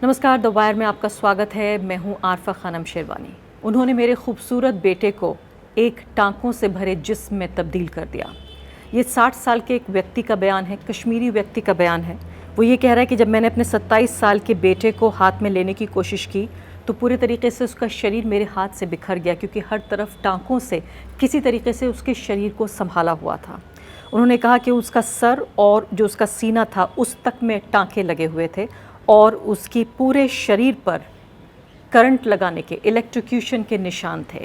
नमस्कार, the wire में आपका स्वागत है। मैं हूं आरफा खानम शेरवानी। उन्होंने मेरे खूबसूरत बेटे को एक टांकों से भरे जिस्म में तब्दील कर दिया। ये 60 साल के एक व्यक्ति का बयान है, कश्मीरी व्यक्ति का बयान है। वो ये कह रहा है कि जब मैंने अपने 27 साल के बेटे को हाथ में लेने की कोशिश की तो पूरे तरीके से उसका शरीर मेरे हाथ से बिखर गया, क्योंकि हर तरफ टांकों से किसी तरीके से उसके शरीर को संभाला हुआ था। उन्होंने कहा कि उसका सर और जो उसका सीना था उस तक में टांके लगे हुए थे और उसकी पूरे शरीर पर करंट लगाने के, इलेक्ट्रोक्यूशन के निशान थे।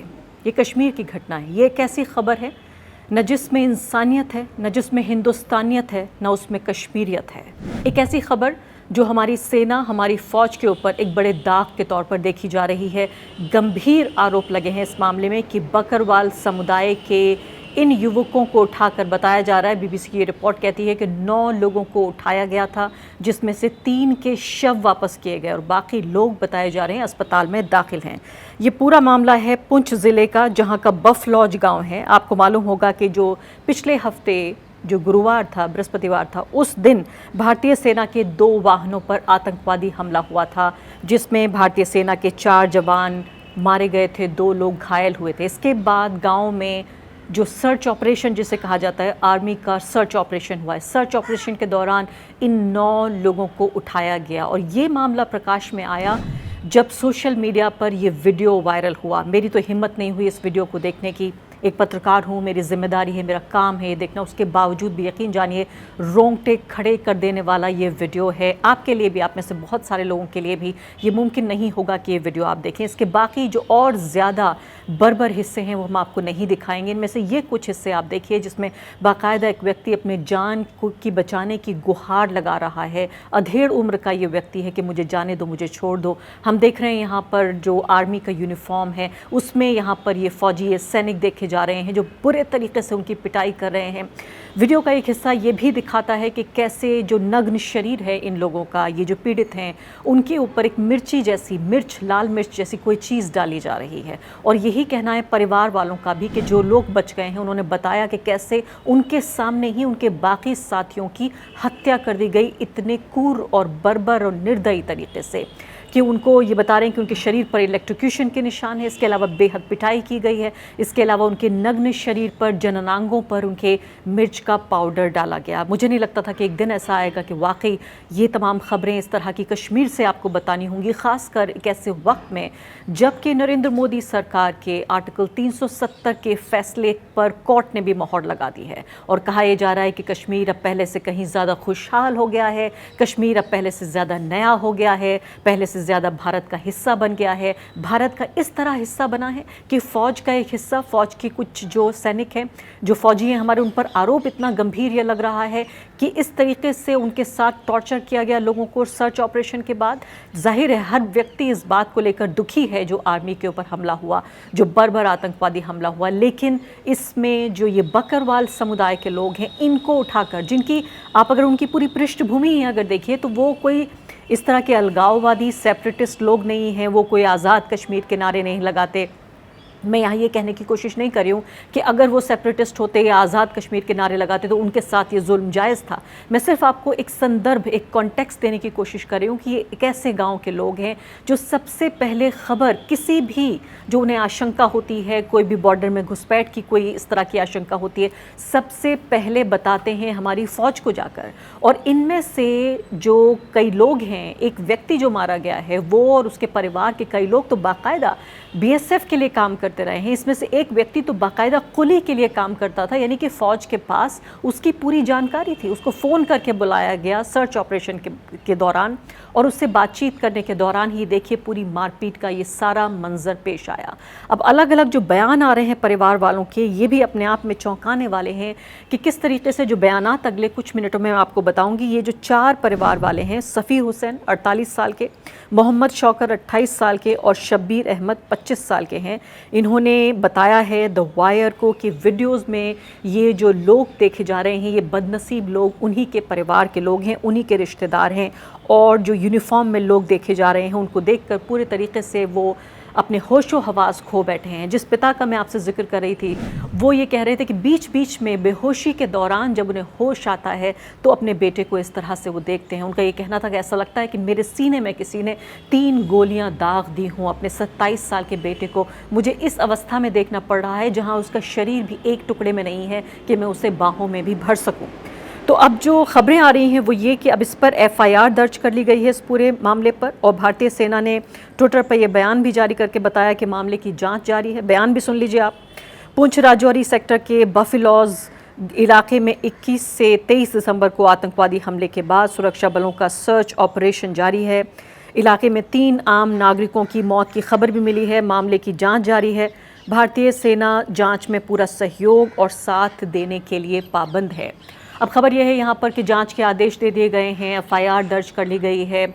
ये कश्मीर की घटना है। ये एक ऐसी खबर है न जिसमें इंसानियत है, न जिसमें हिंदुस्तानियत है, न उसमें कश्मीरियत है। एक ऐसी खबर जो हमारी सेना, हमारी फ़ौज के ऊपर एक बड़े दाग के तौर पर देखी जा रही है। गंभीर आरोप लगे हैं इस मामले में कि बकरवाल समुदाय के इन युवकों को उठाकर, बताया जा रहा है, बीबीसी की ये रिपोर्ट कहती है कि 9 लोगों को उठाया गया था, जिसमें से 3 के शव वापस किए गए और बाकी लोग बताए जा रहे हैं अस्पताल में दाखिल हैं। ये पूरा मामला है पुंछ ज़िले का, जहां का बफ लॉज गाँव है। आपको मालूम होगा कि जो पिछले हफ्ते जो गुरुवार था, बृहस्पतिवार था, उस दिन भारतीय सेना के 2 वाहनों पर आतंकवादी हमला हुआ था, जिसमें भारतीय सेना के 4 जवान मारे गए थे, 2 लोग घायल हुए थे। इसके बाद गाँव में जो सर्च ऑपरेशन जिसे कहा जाता है, आर्मी का सर्च ऑपरेशन हुआ है। सर्च ऑपरेशन के दौरान इन 9 लोगों को उठाया गया और ये मामला प्रकाश में आया जब सोशल मीडिया पर ये वीडियो वायरल हुआ। मेरी तो हिम्मत नहीं हुई इस वीडियो को देखने की। एक पत्रकार हूँ, मेरी जिम्मेदारी है, मेरा काम है ये देखना। उसके बावजूद भी यकीन जानिए रोंगटे खड़े कर देने वाला ये वीडियो है। आपके लिए भी, आप में से बहुत सारे लोगों के लिए भी ये मुमकिन नहीं होगा कि ये वीडियो आप देखें। इसके बाकी जो और ज़्यादा बर्बर हिस्से हैं वो हम आपको नहीं दिखाएंगे। इनमें से ये कुछ हिस्से आप देखिए जिसमें बाकायदा एक व्यक्ति अपने जान की बचाने की गुहार लगा रहा है। अधेड़ उम्र का ये व्यक्ति है कि मुझे जाने दो, मुझे छोड़ दो। हम देख रहे हैं यहाँ पर जो आर्मी का यूनिफॉर्म है उसमें यहाँ पर ये फौजी, ये सैनिक देखे जा रहे हैं जो बुरे तरीके से उनकी पिटाई कर रहे हैं। वीडियो का एक हिस्सा ये भी दिखाता है कि कैसे जो नग्न शरीर है इन लोगों का, ये जो पीड़ित हैं, उनके ऊपर एक मिर्ची जैसी, लाल मिर्च जैसी कोई चीज़ डाली जा रही है। और यही कहना है परिवार वालों का भी कि जो लोग बच गए हैं, उन्होंने बताया कि कैसे उनके सामने ही उनके बाकी साथियों की हत्या कर दी गई, इतने क्रूर और बर्बर और निर्दयी तरीके से कि उनको ये बता रहे हैं कि उनके शरीर पर इलेक्ट्रोक्यूशन के निशान है। इसके अलावा बेहद पिटाई की गई है। इसके अलावा उनके नग्न शरीर पर, जननांगों पर उनके मिर्च का पाउडर डाला गया। मुझे नहीं लगता था कि एक दिन ऐसा आएगा कि वाकई ये तमाम खबरें इस तरह की कश्मीर से आपको बतानी होंगी, ख़ासकर एक ऐसे वक्त में जबकि नरेंद्र मोदी सरकार के आर्टिकल 370 के फैसले पर कोर्ट ने भी मोहर लगा दी है और कहा यह जा रहा है कि कश्मीर अब पहले से कहीं ज़्यादा खुशहाल हो गया है, कश्मीर अब पहले से ज़्यादा नया हो गया है, पहले से ज़्यादा भारत का हिस्सा बन गया है। भारत का इस तरह हिस्सा बना है कि फ़ौज का एक हिस्सा, फ़ौज के कुछ जो सैनिक हैं, जो फ़ौजी हैं हमारे, उन पर आरोप इतना गंभीर ये लग रहा है कि इस तरीके से उनके साथ टॉर्चर किया गया लोगों को सर्च ऑपरेशन के बाद। जाहिर है हर व्यक्ति इस बात को लेकर दुखी है जो आर्मी के ऊपर हमला हुआ, जो बर्बर आतंकवादी हमला हुआ, लेकिन इसमें जो ये बकरवाल समुदाय के लोग हैं, इनको उठाकर, जिनकी आप अगर उनकी पूरी पृष्ठभूमि ही अगर देखिए तो वो कोई इस तरह के अलगाववादी सेपरेटिस्ट लोग नहीं हैं, वो कोई आज़ाद कश्मीर के नारे नहीं लगाते। मैं यहाँ ये कहने की कोशिश नहीं कर रही हूँ कि अगर वो सेपरेटिस्ट होते या आज़ाद कश्मीर के नारे लगाते तो उनके साथ ये जुल्म जायज़ था। मैं सिर्फ आपको एक संदर्भ, एक कॉन्टेक्स्ट देने की कोशिश कर रही हूँ कि ये एक ऐसे गांव के लोग हैं जो सबसे पहले खबर, किसी भी जो उन्हें आशंका होती है, कोई भी बॉर्डर में घुसपैठ की कोई इस तरह की आशंका होती है, सबसे पहले बताते हैं हमारी फ़ौज को जाकर। और इनमें से जो कई लोग हैं, एक व्यक्ति जो मारा गया है वो और उसके परिवार के कई लोग तो बाकायदा BSF के लिए काम करते रहे हैं। इसमें से एक व्यक्ति तो बाकायदा कुली के लिए काम करता था, यानी कि फ़ौज के पास उसकी पूरी जानकारी थी। उसको फ़ोन करके बुलाया गया सर्च ऑपरेशन के दौरान और उससे बातचीत करने के दौरान ही देखिए पूरी मारपीट का ये सारा मंजर पेश आया। अब अलग अलग जो बयान आ रहे हैं परिवार वालों के, ये भी अपने आप में चौंकाने वाले हैं कि किस तरीके से जो बयानात अगले कुछ मिनटों में मैं आपको बताऊंगी। ये जो 4 परिवार वाले हैं, सफ़ी हुसैन 48 साल के, मोहम्मद शौकर 28 साल के और शब्बीर अहमद 25 साल के हैं। इन्होंने बताया है द वायर को कि वीडियोस में ये जो लोग देखे जा रहे हैं, ये बदनसीब लोग उन्हीं के परिवार के लोग हैं, उन्हीं के रिश्तेदार हैं। और जो यूनिफॉर्म में लोग देखे जा रहे हैं, उनको देखकर पूरे तरीके से वो अपने होशो हवास खो बैठे हैं। जिस पिता का मैं आपसे जिक्र कर रही थी, वो ये कह रहे थे कि बीच बीच में बेहोशी के दौरान जब उन्हें होश आता है तो अपने बेटे को इस तरह से वो देखते हैं। उनका ये कहना था कि ऐसा लगता है कि मेरे सीने में किसी ने 3 गोलियां दाग दी हों। अपने 27 साल के बेटे को मुझे इस अवस्था में देखना पड़ रहा है जहां उसका शरीर भी एक टुकड़े में नहीं है कि मैं उसे बाहों में भी भर सकूं। तो अब जो खबरें आ रही हैं वो ये कि अब इस पर एफआईआर दर्ज कर ली गई है इस पूरे मामले पर, और भारतीय सेना ने ट्विटर पर यह बयान भी जारी करके बताया कि मामले की जांच जारी है। बयान भी सुन लीजिए आप। पुंछ राजौरी सेक्टर के बफिलॉज इलाके में 21 से 23 दिसंबर को आतंकवादी हमले के बाद सुरक्षा बलों का सर्च ऑपरेशन जारी है। इलाके में 3 आम नागरिकों की मौत की खबर भी मिली है। मामले की जांच जारी है। भारतीय सेना जांच में पूरा सहयोग और साथ देने के लिए पाबंद है। अब खबर यह है यहाँ पर कि जांच के आदेश दे दिए गए हैं, एफआईआर दर्ज कर ली गई है।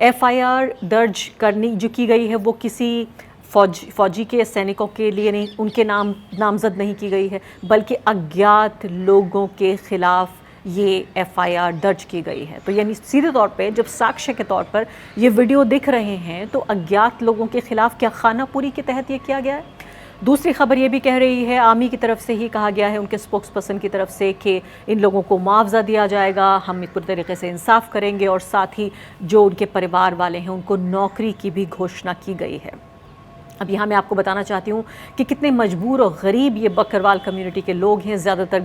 एफआईआर दर्ज करनी जो की गई है वो किसी फौजी के सैनिकों के लिए नहीं, उनके नामजद नहीं की गई है, बल्कि अज्ञात लोगों के खिलाफ ये एफआईआर दर्ज की गई है। तो यानी सीधे तौर पे जब साक्ष्य के तौर पर ये वीडियो दिख रहे हैं तो अज्ञात लोगों के खिलाफ क्या खानापुरी के तहत ये किया गया है। दूसरी खबर ये भी कह रही है, आर्मी की तरफ से ही कहा गया है, उनके स्पोक्स पर्सन की तरफ से, कि इन लोगों को मुआवजा दिया जाएगा, हम पूरी तरीके से इंसाफ करेंगे, और साथ ही जो उनके परिवार वाले हैं उनको नौकरी की भी घोषणा की गई है। अब यहाँ मैं आपको बताना चाहती हूँ कि कितने मजबूर और गरीब ये बकरवाल कम्युनिटी के लोग हैं। ज़्यादातर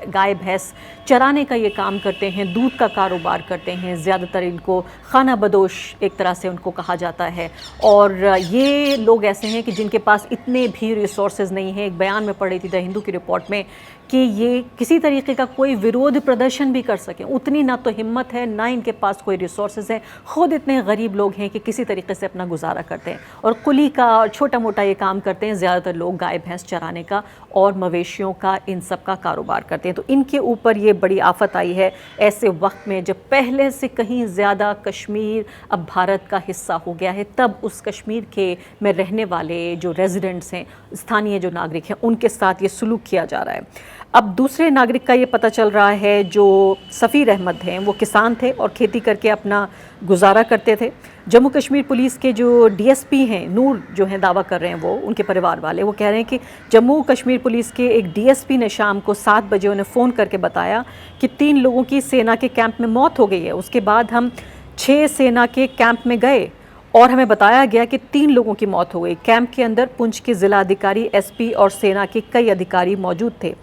गाय भैंस चराने का ये काम करते हैं, दूध का कारोबार करते हैं। ज़्यादातर इनको खाना बदोश एक तरह से उनको कहा जाता है, और ये लोग ऐसे हैं कि जिनके पास इतने भी रिसोर्सेज नहीं हैं। एक बयान में पढ़ रही थी द हिंदू की रिपोर्ट में कि ये किसी तरीके का कोई विरोध प्रदर्शन भी कर सकें, उतनी ना तो हिम्मत है, ना इनके पास कोई रिसोर्सेज हैं। खुद इतने गरीब लोग हैं कि किसी तरीके से अपना गुजारा करते हैं और कुली का और छोटा मोटा ये काम करते हैं। ज़्यादातर लोग गाय भैंस चराने का और मवेशियों का, इन सब का कारोबार करते हैं। तो इनके ऊपर ये बड़ी आफत आई है ऐसे वक्त में जब पहले से कहीं ज़्यादा कश्मीर अब भारत का हिस्सा हो गया है। तब उस कश्मीर के में रहने वाले जो रेजिडेंट्स हैं, स्थानीय जो नागरिक हैं, उनके साथ ये सुलूक किया जा रहा है। अब दूसरे नागरिक का ये पता चल रहा है जो सफ़ीर अहमद हैं, वो किसान थे और खेती करके अपना गुजारा करते थे। जम्मू कश्मीर पुलिस के जो डीएसपी हैं, नूर जो हैं, दावा कर रहे हैं वो, उनके परिवार वाले, वो कह रहे हैं कि जम्मू कश्मीर पुलिस के एक डीएसपी ने शाम को 7 बजे उन्हें फ़ोन करके बताया कि 3 लोगों की सेना के कैंप में मौत हो गई है। उसके बाद हम 6 सेना के कैंप में गए और हमें बताया गया कि 3 लोगों की मौत हो गई। कैंप के अंदर पुंछ के ज़िला अधिकारी, एसपी और सेना के कई अधिकारी मौजूद थे।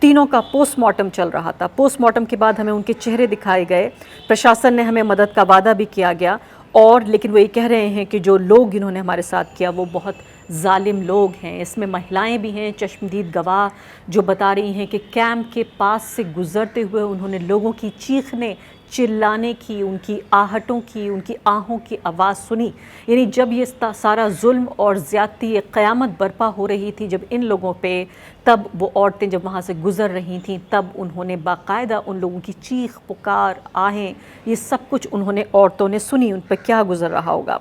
तीनों का पोस्टमार्टम चल रहा था। पोस्टमार्टम के बाद हमें उनके चेहरे दिखाए गए। प्रशासन ने हमें मदद का वादा भी किया गया, और लेकिन वो ये कह रहे हैं कि जो लोग इन्होंने हमारे साथ किया वो बहुत जालिम लोग हैं। इसमें महिलाएं भी हैं, चश्मदीद गवाह, जो बता रही हैं कि कैंप के पास से गुजरते हुए उन्होंने लोगों की चीखने चिल्लाने की, उनकी आहटों की, उनकी आहों की आवाज़ सुनी। यानी जब ये सारा जुल्म और ज़्यादती, ये क़यामत बर्पा हो रही थी जब इन लोगों पे, तब वो औरतें जब वहाँ से गुज़र रही थीं, तब उन्होंने बाकायदा उन लोगों की चीख पुकार, आहें, ये सब कुछ उन्होंने, औरतों ने सुनी। उन पर क्या गुज़र रहा होगा।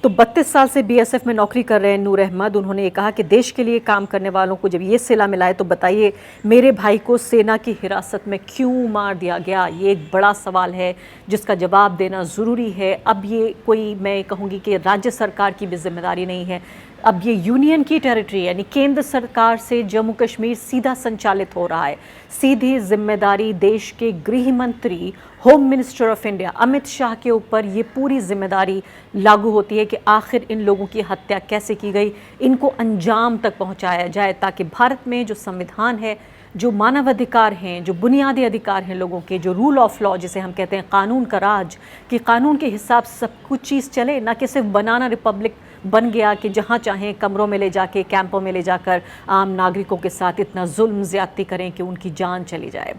तो 32 साल से बीएसएफ में नौकरी कर रहे हैं नूर अहमद। उन्होंने ये कहा कि देश के लिए काम करने वालों को जब ये सिला मिला है तो बताइए, मेरे भाई को सेना की हिरासत में क्यों मार दिया गया? ये एक बड़ा सवाल है जिसका जवाब देना ज़रूरी है। अब ये कोई, मैं कहूँगी कि राज्य सरकार की भी जिम्मेदारी नहीं है, अब ये यूनियन की टेरिटरी यानी केंद्र सरकार से जम्मू कश्मीर सीधा संचालित हो रहा है। सीधी जिम्मेदारी देश के गृह मंत्री, home minister of India Amit Shah के ऊपर ये पूरी जिम्मेदारी लागू होती है कि आखिर इन लोगों की हत्या कैसे की गई, इनको अंजाम तक पहुंचाया जाए, ताकि भारत में जो संविधान है, जो मानवाधिकार हैं, जो बुनियादी अधिकार हैं लोगों के, जो रूल ऑफ लॉ जिसे हम कहते हैं, कानून का राज, कि कानून के हिसाब से सब कुछ चीज़ चले, ना कि सिर्फ बनाना रिपब्लिक बन गया कि जहाँ चाहें कमरों में ले जाके, कैंपों में ले जाकर आम नागरिकों के साथ इतना जुल्म ज़्यादती करें कि उनकी जान चली जाए।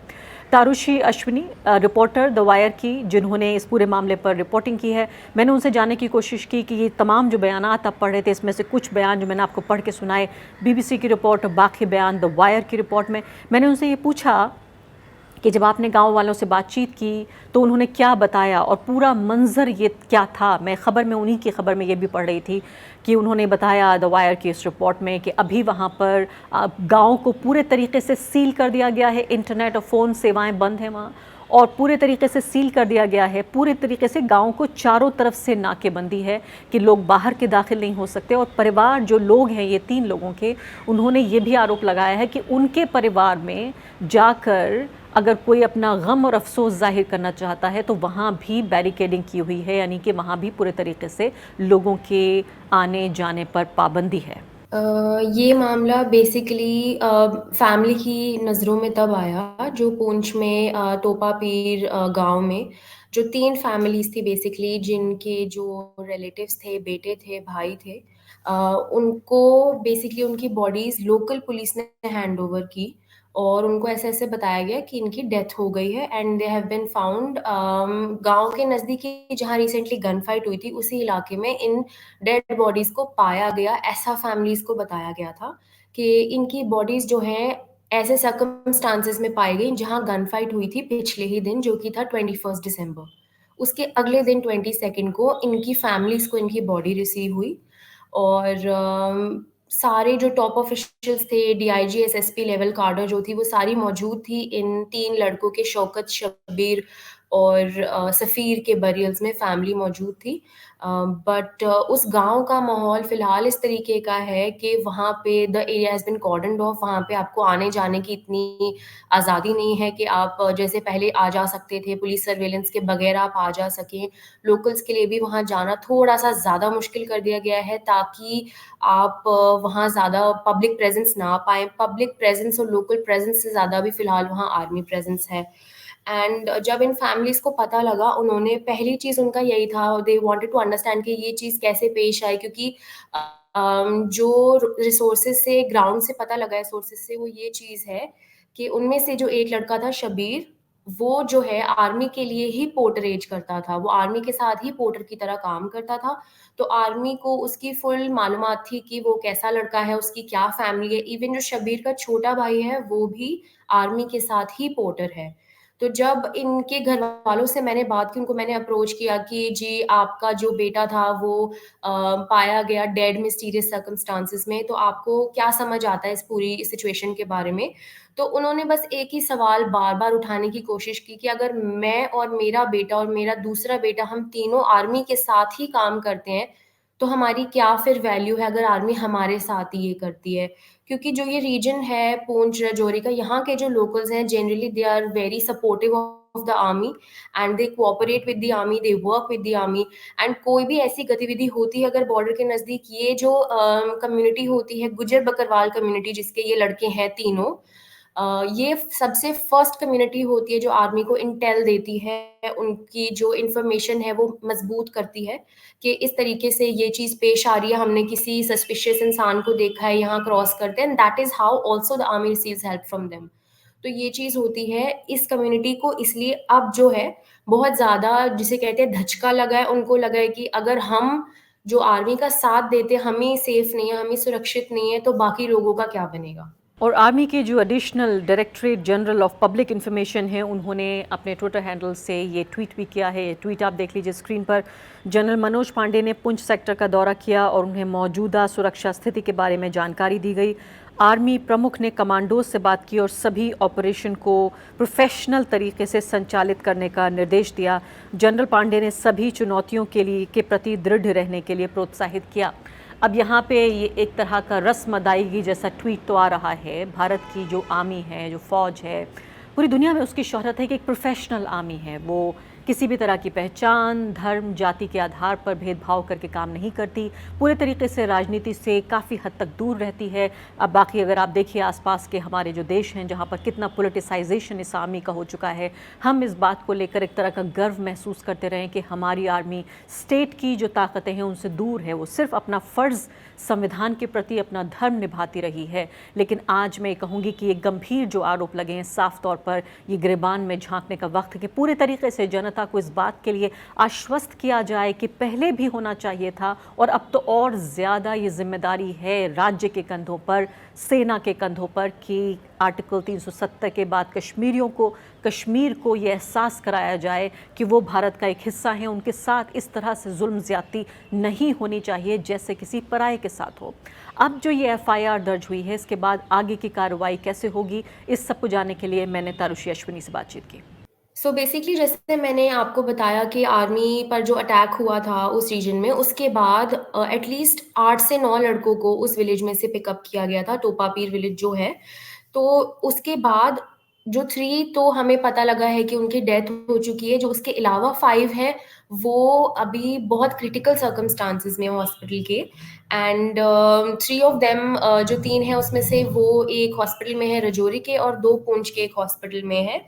तारुषी अश्विनी, रिपोर्टर द वायर की, जिन्होंने इस पूरे मामले पर रिपोर्टिंग की है, मैंने उनसे जानने की कोशिश की कि ये तमाम जो बयानात आप पढ़ रहे थे, इसमें से कुछ बयान जो मैंने आपको पढ़ के सुनाए बीबीसी की रिपोर्ट, बाकी बयान द वायर की रिपोर्ट में, मैंने उनसे ये पूछा कि जब आपने गांव वालों से बातचीत की तो उन्होंने क्या बताया और पूरा मंजर ये क्या था। मैं ख़बर में, उन्हीं की ख़बर में ये भी पढ़ रही थी कि उन्होंने बताया द वायर की इस रिपोर्ट में कि अभी वहाँ पर गांव को पूरे तरीके से सील कर दिया गया है, इंटरनेट और फ़ोन सेवाएं बंद हैं वहाँ, और पूरे तरीके से सील कर दिया गया है। पूरे तरीके से गांव को चारों तरफ से नाकेबंदी है कि लोग बाहर के दाखिल नहीं हो सकते। और परिवार जो लोग हैं, ये 3 लोगों के, उन्होंने ये भी आरोप लगाया है कि उनके परिवार में जाकर अगर कोई अपना गम और अफसोस जाहिर करना चाहता है तो वहाँ भी बैरिकेडिंग की हुई है, यानी कि वहाँ भी पूरे तरीके से लोगों के आने जाने पर पाबंदी है। ये मामला बेसिकली फैमिली की नज़रों में तब आया जो पुंछ में तोपा पीर गांव में जो 3 फैमिलीज थी बेसिकली, जिनके जो रिलेटिव्स थे, बेटे थे, भाई थे, अ, उनको बेसिकली उनकी बॉडीज लोकल पुलिस ने हैंड ओवर की और उनको ऐसे ऐसे बताया गया कि इनकी डेथ हो गई है and they have been found गांव के नज़दीकी जहां रिसेंटली गन फाइट हुई थी उसी इलाके में इन डेड बॉडीज को पाया गया। ऐसा फैमिलीज को बताया गया था कि इनकी बॉडीज जो हैं ऐसे सर्कमस्टांसेस में पाई गई जहां गन फाइट हुई थी पिछले ही दिन, जो कि था 21 दिसंबर। उसके अगले दिन 22 को इनकी फैमिलीज को इनकी बॉडी रिसीव हुई और सारे जो टॉप ऑफिशियल्स थे, डीआईजी, एसएसपी लेवल काडर जो थी, वो सारी मौजूद थी इन 3 लड़कों के, शौकत, शब्बीर और सफ़ीर के बरियल्स में फैमिली मौजूद थी। बट उस गांव का माहौल फिलहाल इस तरीके का है कि वहाँ पे the area has been cordoned off. वहाँ पे आपको आने जाने की इतनी आज़ादी नहीं है कि आप जैसे पहले आ जा सकते थे, पुलिस सर्वेलेंस के बगैर आप आ जा सकें। लोकल्स के लिए भी वहाँ जाना थोड़ा सा ज़्यादा मुश्किल कर दिया गया है ताकि आप वहाँ ज़्यादा पब्लिक प्रेजेंस ना पाएँ। पब्लिक प्रेजेंस और लोकल प्रेजेंस से ज़्यादा भी फिलहाल वहाँ आर्मी प्रेजेंस है। एंड जब इन फैमिलीज़ को पता लगा, उन्होंने पहली चीज़ उनका यही था, दे वांटेड टू अंडरस्टैंड कि ये चीज़ कैसे पेश आई, क्योंकि जो रिसोर्सेज से, ग्राउंड से पता लगा है, सोर्सेज से, वो ये चीज़ है कि उनमें से जो एक लड़का था शबीर, वो जो है आर्मी के लिए ही पोर्टरेज करता था। वो आर्मी के साथ ही पोर्टर की तरह काम करता था। तो आर्मी को उसकी फुल मालूमात थी कि वो कैसा लड़का है, उसकी क्या फैमिली है। इवन जो शबीर का छोटा भाई है वो भी आर्मी के साथ ही पोर्टर है। तो जब इनके घर वालों से मैंने बात की, उनको मैंने अप्रोच किया कि जी आपका जो बेटा था वो पाया गया डेड मिस्टीरियस सर्कमस्टांसेस में, तो आपको क्या समझ आता है इस पूरी सिचुएशन के बारे में? तो उन्होंने बस एक ही सवाल बार-बार उठाने की कोशिश की कि अगर मैं और मेरा बेटा और मेरा दूसरा बेटा, हम तीनों आर्मी के साथ ही काम करते हैं, तो हमारी क्या फिर वैल्यू है अगर आर्मी हमारे साथ ही ये करती है? क्योंकि जो ये रीजन है पूंछ राजौरी का, यहाँ के जो लोकल्स हैं generally they are very supportive of the army and they cooperate with the army, they work with the army. And कोई भी ऐसी गतिविधि होती है अगर बॉर्डर के नज़दीक, ये जो कम्युनिटी होती है गुज्जर बकरवाल कम्युनिटी, जिसके ये लड़के हैं तीनों, ये सबसे फर्स्ट कम्युनिटी होती है जो आर्मी को इंटेल देती है, उनकी जो इन्फॉर्मेशन है वो मजबूत करती है कि इस तरीके से ये चीज़ पेश आ रही है, हमने किसी सस्पिशियस इंसान को देखा है यहाँ क्रॉस करते हैं, and that is how also the army receives help from them. तो ये चीज़ होती है इस कम्युनिटी को, इसलिए अब जो है बहुत ज़्यादा जिसे कहते हैं धचका लगा है, उनको लगा है कि अगर हम जो आर्मी का साथ देते, हम ही सेफ नहीं है, हम ही सुरक्षित नहीं है, तो बाकी लोगों का क्या बनेगा। और आर्मी के जो additional directorate general of public information हैं, उन्होंने अपने ट्विटर हैंडल से ये ट्वीट भी किया है। ये ट्वीट आप देख लीजिए स्क्रीन पर। जनरल मनोज पांडे ने पुंछ सेक्टर का दौरा किया और उन्हें मौजूदा सुरक्षा स्थिति के बारे में जानकारी दी गई। आर्मी प्रमुख ने कमांडोज से बात की और सभी ऑपरेशन को प्रोफेशनल तरीके से संचालित करने का निर्देश दिया। जनरल पांडे ने सभी चुनौतियों के प्रति दृढ़ रहने के लिए प्रोत्साहित किया। अब यहाँ पे ये एक तरह का रस्म अदायगी जैसा ट्वीट तो आ रहा है। भारत की जो आर्मी है, जो फ़ौज है, पूरी दुनिया में उसकी शोहरत है कि एक प्रोफेशनल आर्मी है। वो किसी भी तरह की पहचान, धर्म, जाति के आधार पर भेदभाव करके काम नहीं करती। पूरे तरीके से राजनीति से काफ़ी हद तक दूर रहती है। अब बाकी अगर आप देखिए आसपास के हमारे जो देश हैं, जहाँ पर कितना पोलिटिसाइजेशन इस आर्मी का हो चुका है, हम इस बात को लेकर एक तरह का गर्व महसूस करते रहें कि हमारी आर्मी स्टेट की जो ताकतें हैं उनसे दूर है। वो सिर्फ अपना फ़र्ज़ संविधान के प्रति, अपना धर्म निभाती रही है। लेकिन आज मैं कहूँगी कि ये गंभीर जो आरोप लगे हैं, साफ तौर पर ये गिरेबान में झांकने का वक्त है कि पूरे तरीके से जनता को इस बात के लिए आश्वस्त किया जाए कि पहले भी होना चाहिए था और अब तो और ज़्यादा ये जिम्मेदारी है राज्य के कंधों पर, सेना के कंधों पर, कि आर्टिकल 370 के बाद कश्मीर को ये एहसास कराया जाए कि वो भारत का एक हिस्सा है। उनके साथ इस तरह से जुल्म ज़्यादती नहीं होनी चाहिए जैसे किसी पराये के साथ हो। अब जो ये एफआईआर दर्ज हुई है, इसके बाद आगे की कार्रवाई कैसे होगी, इस सब को जानने के लिए मैंने तारुषी अश्विनी से बातचीत की। सो बेसिकली जैसे मैंने आपको बताया कि आर्मी पर जो अटैक हुआ था उस रीजन में, उसके बाद एटलीस्ट 8 से 9 लड़कों को उस विलेज में से पिकअप किया गया था, टोपा पीर विलेज जो है। तो उसके बाद जो 3 तो हमें पता लगा है कि उनकी डेथ हो चुकी है, जो उसके अलावा 5 हैं, वो अभी बहुत क्रिटिकल सर्कमस्टांसेस में हॉस्पिटल के। एंड 3 ऑफ देम, जो 3 हैं उसमें से वो एक हॉस्पिटल में है रजौरी के और 2 पुंछ के एक हॉस्पिटल में है।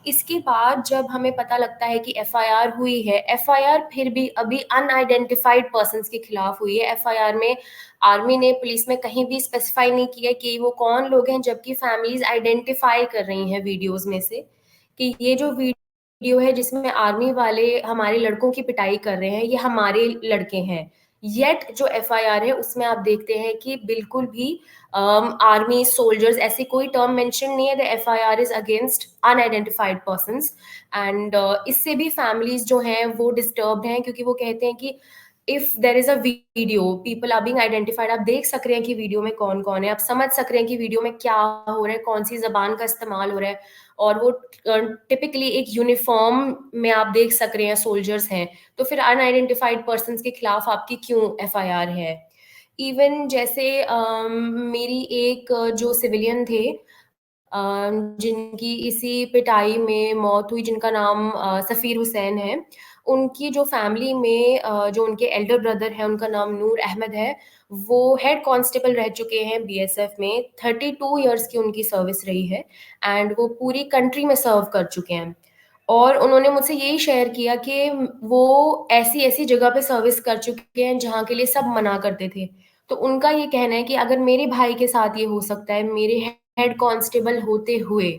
इसके बाद जब हमें पता लगता है कि एफआईआर हुई है, एफआईआर फिर भी अभी अनआइडेंटिफाइड पर्सन्स के खिलाफ हुई है। एफआईआर में आर्मी ने, पुलिस में कहीं भी स्पेसिफाई नहीं किया कि वो कौन लोग हैं, जबकि फैमिलीज आइडेंटिफाई कर रही हैं वीडियोस में से कि ये जो वीडियो है जिसमें आर्मी वाले हमारे लड़कों की पिटाई कर रहे हैं, ये हमारे लड़के हैं। येट जो एफआईआर है उसमें आप देखते हैं कि बिल्कुल भी आर्मी सोल्जर्स ऐसे कोई टर्म मेंशन नहीं है। The FIR is against unidentified persons. And इससे भी फैमिलीज जो हैं वो डिस्टर्ब हैं, क्योंकि वो कहते हैं कि if there is a video, people are being identified, आप देख सक रहे हैं कि वीडियो में कौन कौन है, आप समझ सक रहे हैं कि वीडियो में क्या हो रहा है, कौन सी जबान का इस्तेमाल हो रहा है, और वो टिपिकली एक यूनिफॉर्म में आप देख सक रहे हैं सोल्जर्स हैं, तो फिर अनआइडेंटिफाइड पर्सन के खिलाफ आपकी क्यों एफआईआर है। इवन जैसे मेरी एक जो सिविलियन थे, जिनकी इसी पिटाई में मौत हुई, जिनका नाम सफ़ीर हुसैन है, उनकी जो फैमिली में जो उनके एल्डर ब्रदर हैं, उनका नाम नूर अहमद है, वो हेड कांस्टेबल रह चुके हैं बीएसएफ में। 32 इयर्स की उनकी सर्विस रही है एंड वो पूरी कंट्री में सर्व कर चुके हैं। और उन्होंने मुझसे यही शेयर किया कि वो ऐसी-ऐसी जगह पे सर्विस कर चुके हैं जहाँ के लिए सब मना करते थे। तो उनका ये कहना है कि अगर मेरे भाई के साथ ये हो सकता है, मेरे हेड कांस्टेबल होते हुए,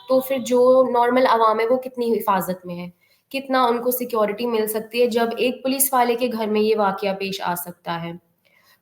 तो फिर जो नॉर्मल अवाम है वो कितनी हिफाजत में है, कितना उनको सिक्योरिटी मिल सकती है जब एक पुलिस वाले के घर में ये वाकया पेश आ सकता है।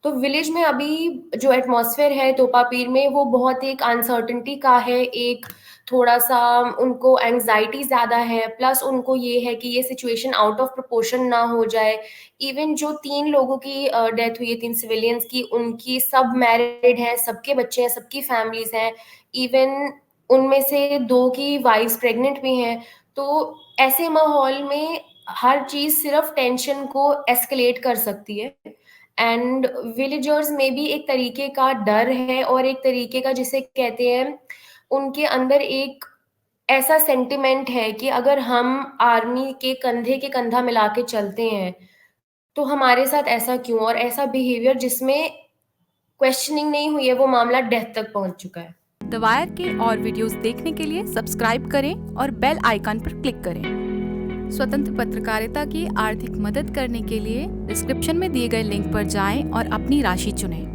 तो विलेज में अभी जो एटमॉस्फेयर है तोपा पीर में, वो बहुत एक अनसर्टेनिटी का है, एक थोड़ा-सा उनको एंग्ज़ायटी ज़्यादा है, प्लस उनको ये है कि ये सिचुएशन आउट ऑफ प्रोपोर्शन ना हो जाए। इवन जो 3 लोगों की डेथ हुई है, 3 सिविलियंस की, उनकी सब मैरिड हैं, सबके बच्चे हैं, सबकी फैमिलीज़ हैं। इवन उनमें से 2 की वाइफ्स प्रेग्नेंट भी हैं। तो ऐसे माहौल में हर चीज़ सिर्फ़ टेंशन को एस्केलेट कर सकती है। एंड विलेजर्स में भी एक तरीके का डर है और एक तरीके का, जिसे कहते हैं, उनके अंदर एक ऐसा सेंटिमेंट है कि अगर हम आर्मी के कंधे के कंधा मिला के चलते हैं, तो हमारे साथ ऐसा क्यों, और ऐसा बिहेवियर जिसमें क्वेश्चनिंग नहीं हुई है, वो मामला डेथ तक पहुंच चुका है। द वायर के और वीडियोस देखने के लिए सब्सक्राइब करें और बेल आइकन पर क्लिक करें। स्वतंत्र पत्रकारिता की आर्थिक मदद करने के लिए डिस्क्रिप्शन में दिए गए लिंक पर जाएं और अपनी राशि चुनें।